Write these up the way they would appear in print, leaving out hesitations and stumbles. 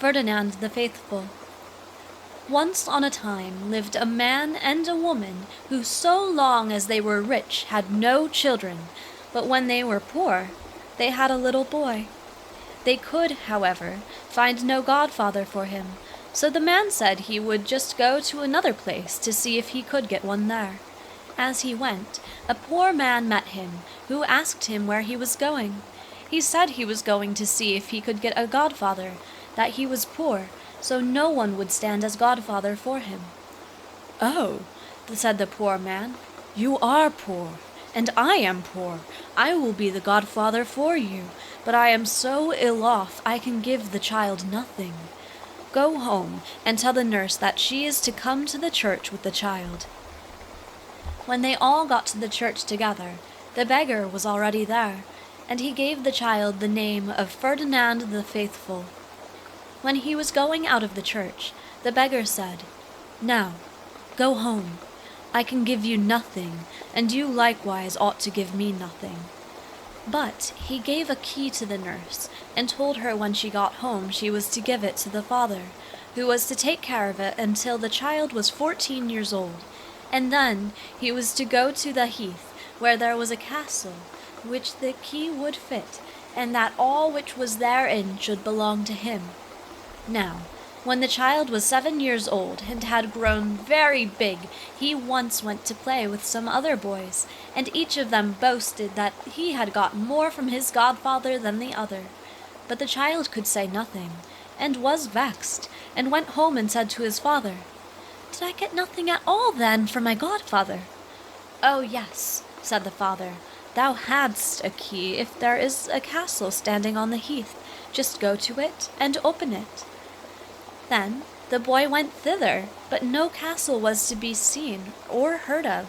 Ferdinand the Faithful. Once on a time lived a man and a woman who so long as they were rich had no children, but when they were poor, they had a little boy. They could, however, find no godfather for him, so the man said he would just go to another place to see if he could get one there. As he went, a poor man met him, who asked him where he was going. He said he was going to see if he could get a godfather, that he was poor, so no one would stand as godfather for him. "Oh," said the poor man, "you are poor, and I am poor. I will be the godfather for you, but I am so ill off I can give the child nothing. Go home and tell the nurse that she is to come to the church with the child." When they all got to the church together, the beggar was already there, and he gave the child the name of Ferdinand the Faithful. When he was going out of the church, the beggar said, "Now, go home. I can give you nothing, and you likewise ought to give me nothing." But he gave a key to the nurse, and told her when she got home she was to give it to the father, who was to take care of it until the child was 14 years old, and then he was to go to the heath, where there was a castle, which the key would fit, and that all which was therein should belong to him. Now, when the child was 7 years old and had grown very big, he once went to play with some other boys, and each of them boasted that he had got more from his godfather than the other. But the child could say nothing, and was vexed, and went home and said to his father, "Did I get nothing at all, then, from my godfather?" "Oh, yes," said the father, "thou hadst a key if there is a castle standing on the heath. Just go to it and open it." Then the boy went thither, but no castle was to be seen or heard of.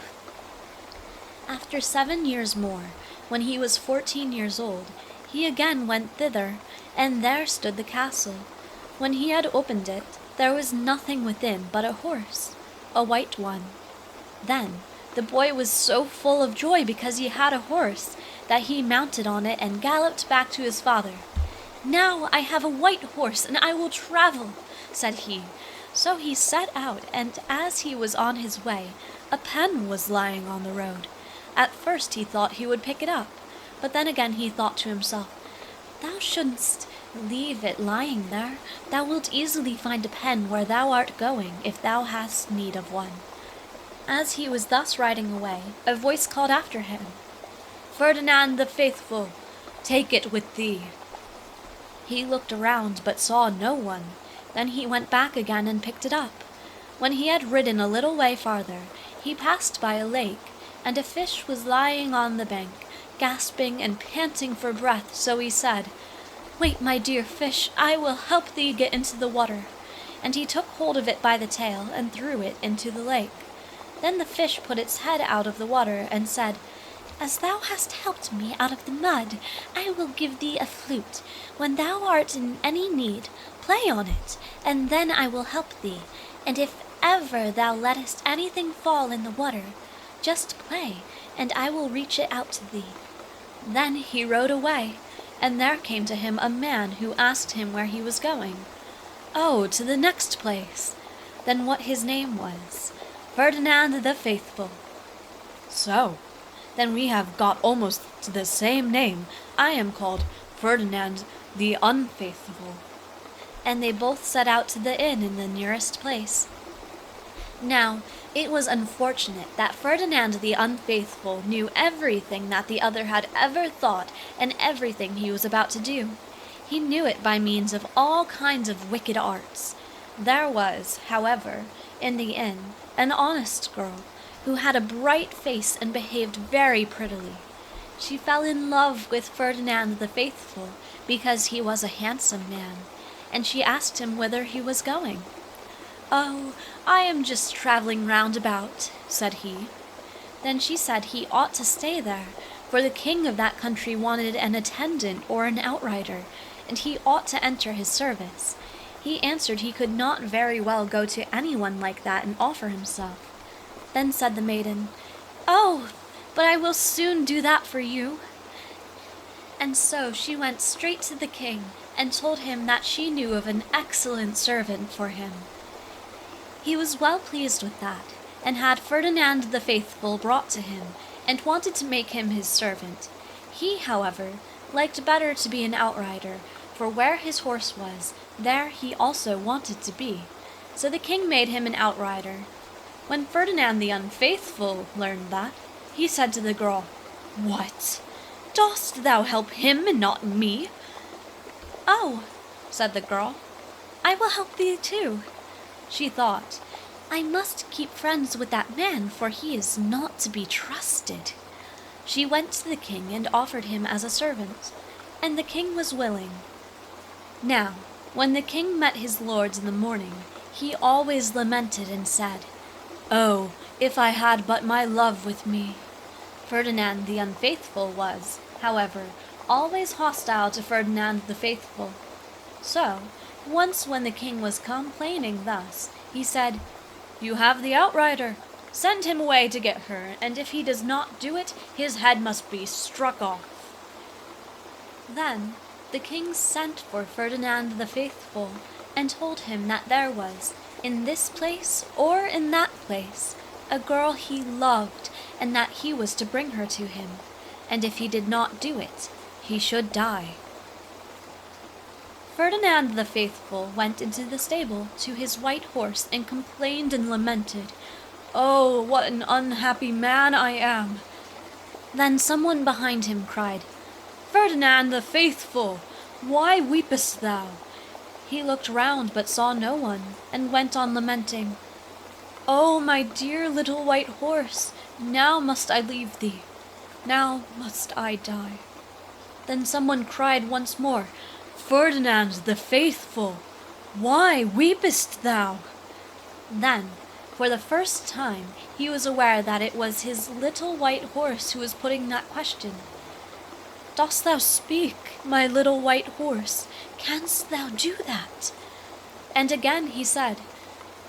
After 7 years more, when he was 14 years old, he again went thither, and there stood the castle. When he had opened it, there was nothing within but a horse, a white one. Then the boy was so full of joy because he had a horse, that he mounted on it and galloped back to his father. "Now I have a white horse, and I will travel," said he. So he set out, and as he was on his way, a pen was lying on the road. At first he thought he would pick it up, but then again he thought to himself, "Thou shouldst leave it lying there. Thou wilt easily find a pen where thou art going, if thou hast need of one." As he was thus riding away, a voice called after him, "Ferdinand the Faithful, take it with thee." He looked around, but saw no one. Then he went back again and picked it up. When he had ridden a little way farther, he passed by a lake, and a fish was lying on the bank, gasping and panting for breath, so he said, "Wait, my dear fish, I will help thee get into the water." And he took hold of it by the tail and threw it into the lake. Then the fish put its head out of the water and said, "As thou hast helped me out of the mud, I will give thee a flute. When thou art in any need, play on it, and then I will help thee. And if ever thou lettest anything fall in the water, just play, and I will reach it out to thee." Then he rode away, and there came to him a man who asked him where he was going. "Oh, to the next place." Then what his name was? Ferdinand the Faithful. "So, then we have got almost to the same name. I am called Ferdinand the Unfaithful." And they both set out to the inn in the nearest place. Now, it was unfortunate that Ferdinand the Unfaithful knew everything that the other had ever thought and everything he was about to do. He knew it by means of all kinds of wicked arts. There was, however, in the inn, an honest girl, who had a bright face and behaved very prettily. She fell in love with Ferdinand the Faithful because he was a handsome man, and she asked him whither he was going. "Oh, I am just traveling round about," said he. Then she said he ought to stay there, for the king of that country wanted an attendant or an outrider, and he ought to enter his service. He answered he could not very well go to anyone like that and offer himself. Then said the maiden, "Oh, but I will soon do that for you." And so she went straight to the king, and told him that she knew of an excellent servant for him. He was well pleased with that, and had Ferdinand the Faithful brought to him, and wanted to make him his servant. He, however, liked better to be an outrider, for where his horse was, there he also wanted to be. So the king made him an outrider. When Ferdinand the Unfaithful learned that, he said to the girl, "What? Dost thou help him and not me?" "Oh," said the girl, "I will help thee too." She thought, "I must keep friends with that man, for he is not to be trusted." She went to the king and offered him as a servant, and the king was willing. Now, when the king met his lords in the morning, he always lamented and said, "Oh, if I had but my love with me." Ferdinand the Unfaithful was, however, always hostile to Ferdinand the Faithful. So, once when the king was complaining thus, he said, "You have the outrider. Send him away to get her, and if he does not do it, his head must be struck off." Then the king sent for Ferdinand the Faithful, and told him that there was, in this place or in that place, a girl he loved, and that he was to bring her to him, and if he did not do it, he should die. Ferdinand the Faithful went into the stable to his white horse and complained and lamented, "Oh, what an unhappy man I am!" Then someone behind him cried, "Ferdinand the Faithful, why weepest thou?" He looked round but saw no one, and went on lamenting, "Oh, my dear little white horse, now must I leave thee. Now must I die." Then someone cried once more, "Ferdinand the Faithful, why weepest thou?" Then, for the first time, he was aware that it was his little white horse who was putting that question. "Dost thou speak, my little white horse? Canst thou do that?" And again he said,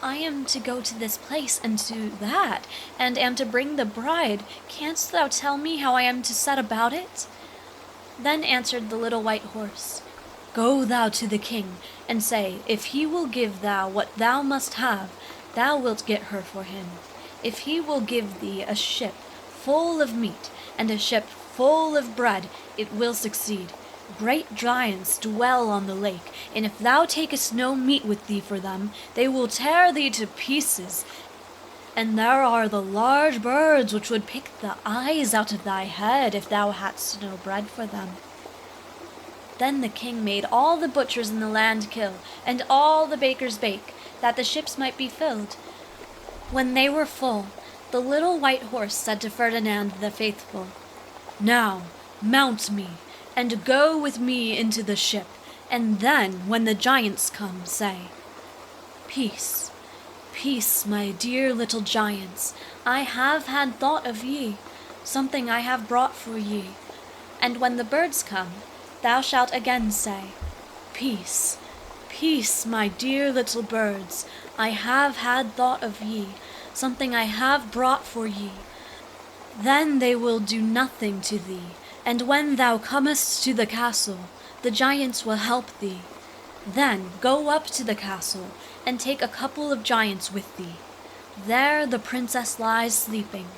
"I am to go to this place and to that, and am to bring the bride. Canst thou tell me how I am to set about it?" Then answered the little white horse, "Go thou to the king, and say, if he will give thou what thou must have, thou wilt get her for him. If he will give thee a ship full of meat, and a ship full of bread, it will succeed. Great giants dwell on the lake, and if thou takest no meat with thee for them, they will tear thee to pieces. And there are the large birds which would pick the eyes out of thy head if thou hadst no bread for them." Then the king made all the butchers in the land kill, and all the bakers bake, that the ships might be filled. When they were full, the little white horse said to Ferdinand the Faithful, "Now mount me, and go with me into the ship, and then, when the giants come, say, 'Peace, peace, my dear little giants, I have had thought of ye, something I have brought for ye.' And when the birds come, thou shalt again say, 'Peace, peace, my dear little birds, I have had thought of ye, something I have brought for ye.' Then they will do nothing to thee, and when thou comest to the castle, the giants will help thee. Then go up to the castle, and take a couple of giants with thee. There the princess lies sleeping.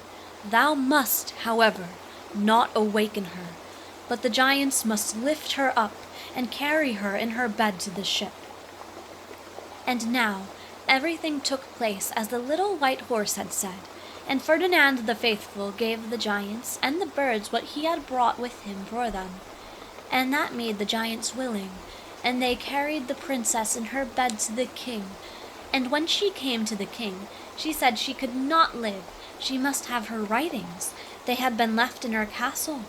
Thou must, however, not awaken her, but the giants must lift her up and carry her in her bed to the ship." And now everything took place as the little white horse had said, and Ferdinand the Faithful gave the giants and the birds what he had brought with him for them, and that made the giants willing, and they carried the princess in her bed to the king. And when she came to the king, she said she could not live, she must have her writings, they had been left in her castle.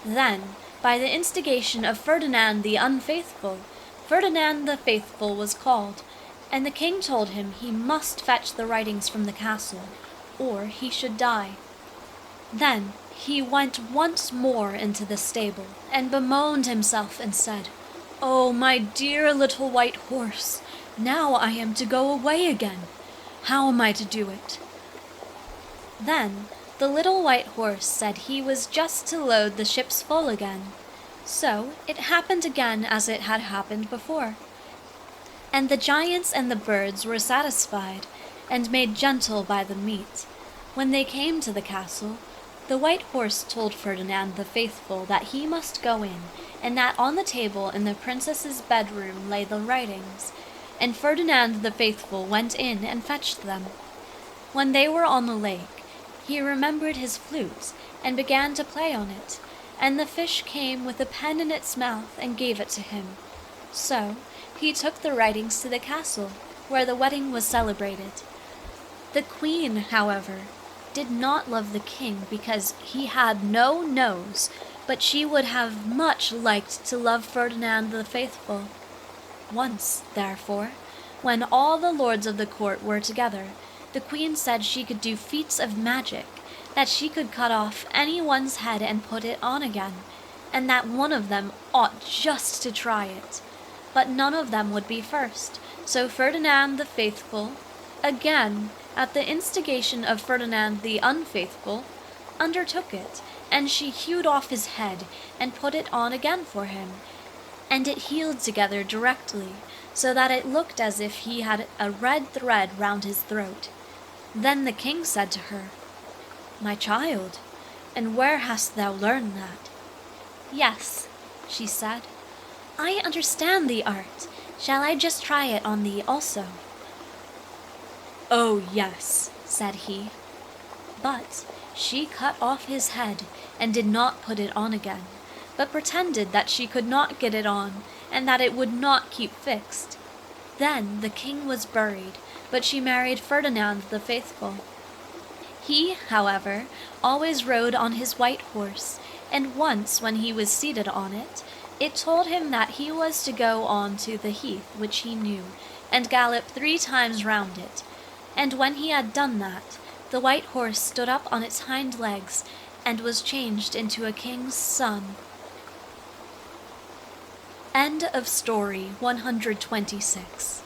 Then, by the instigation of Ferdinand the Unfaithful, Ferdinand the Faithful was called, and the king told him he must fetch the writings from the castle, or he should die. Then he went once more into the stable, and bemoaned himself and said, "Oh, my dear little white horse, now I am to go away again. How am I to do it?" Then the little white horse said he was just to load the ships full again. So it happened again as it had happened before. And the giants and the birds were satisfied, and made gentle by the meat. When they came to the castle, the white horse told Ferdinand the Faithful that he must go in, and that on the table in the princess's bedroom lay the writings. And Ferdinand the Faithful went in and fetched them. When they were on the lake, he remembered his flute, and began to play on it. And the fish came with a pen in its mouth and gave it to him. So he took the writings to the castle, where the wedding was celebrated. The queen, however, did not love the king because he had no nose, but she would have much liked to love Ferdinand the Faithful. Once, therefore, when all the lords of the court were together, the queen said she could do feats of magic, that she could cut off anyone's head and put it on again, and that one of them ought just to try it. But none of them would be first, so Ferdinand the Faithful, again, at the instigation of Ferdinand the Unfaithful, undertook it, and she hewed off his head and put it on again for him, and it healed together directly, so that it looked as if he had a red thread round his throat. Then the king said to her, "My child, and where hast thou learned that?" "Yes," she said, "I understand the art. Shall I just try it on thee also?" "Oh, yes," said he. But she cut off his head and did not put it on again, but pretended that she could not get it on, and that it would not keep fixed. Then the king was buried, but she married Ferdinand the Faithful. He, however, always rode on his white horse, and once when he was seated on it, it told him that he was to go on to the heath which he knew, and gallop 3 times round it. And when he had done that, the white horse stood up on its hind legs, and was changed into a king's son. End of story 126.